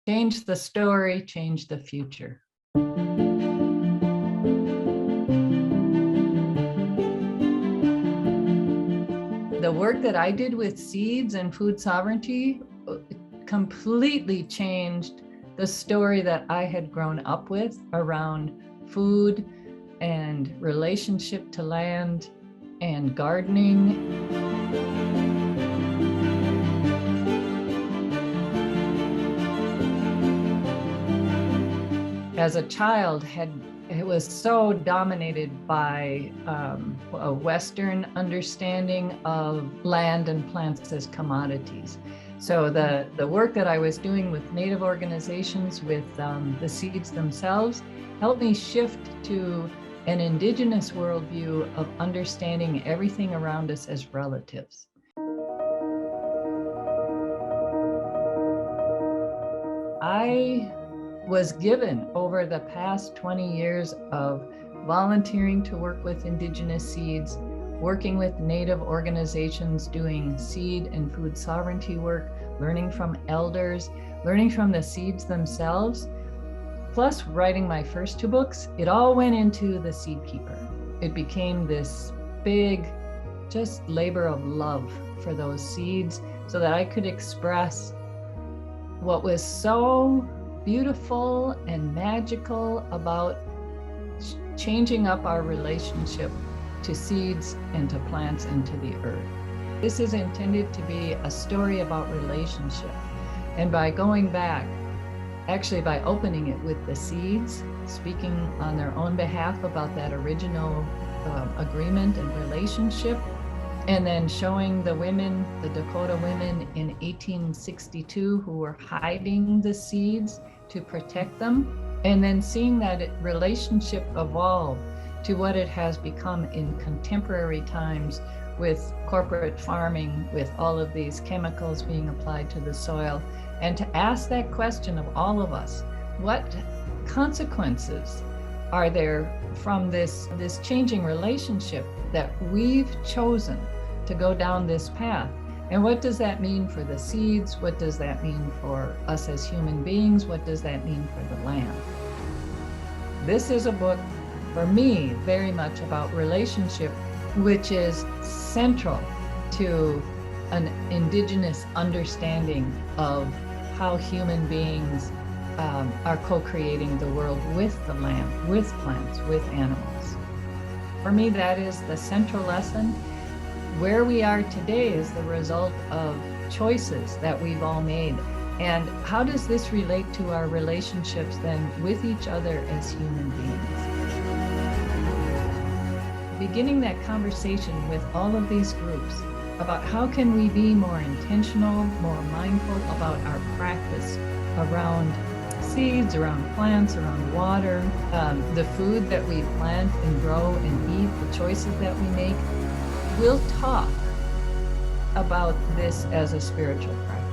Change the story, change the future. The work that I did with seeds and food sovereignty completely changed the story that I had grown up with around food and relationship to land and gardening. As a child, it was so dominated by a Western understanding of land and plants as commodities. So the work that I was doing with Native organizations, with the seeds themselves, helped me shift to an indigenous worldview of understanding everything around us as relatives. I was given over the past 20 years of volunteering to work with indigenous seeds, working with Native organizations doing seed and food sovereignty work, learning from elders, learning from the seeds themselves, plus writing my first 2 books. It all went into the Seed Keeper. It became this big, just labor of love for those seeds so that I could express what was so beautiful and magical about changing up our relationship to seeds and to plants and to the earth. This is intended to be a story about relationship. And by going back, actually by opening it with the seeds, speaking on their own behalf about that original agreement and relationship, and then showing the women, the Dakota women in 1862 who were hiding the seeds to protect them, and then seeing that relationship evolve to what it has become in contemporary times with corporate farming, with all of these chemicals being applied to the soil, and to ask that question of all of us, what consequences are there from this changing relationship that we've chosen to go down this path? And what does that mean for the seeds? What does that mean for us as human beings? What does that mean for the land? This is a book, for me, very much about relationship, which is central to an indigenous understanding of how human beings are co-creating the world with the land, with plants, with animals. For me, that is the central lesson. Where we are today is the result of choices that we've all made. And how does this relate to our relationships then with each other as human beings? Beginning that conversation with all of these groups about how can we be more intentional, more mindful about our practice around seeds, around plants, around water, the food that we plant and grow and eat, the choices that we make. We'll talk about this as a spiritual practice.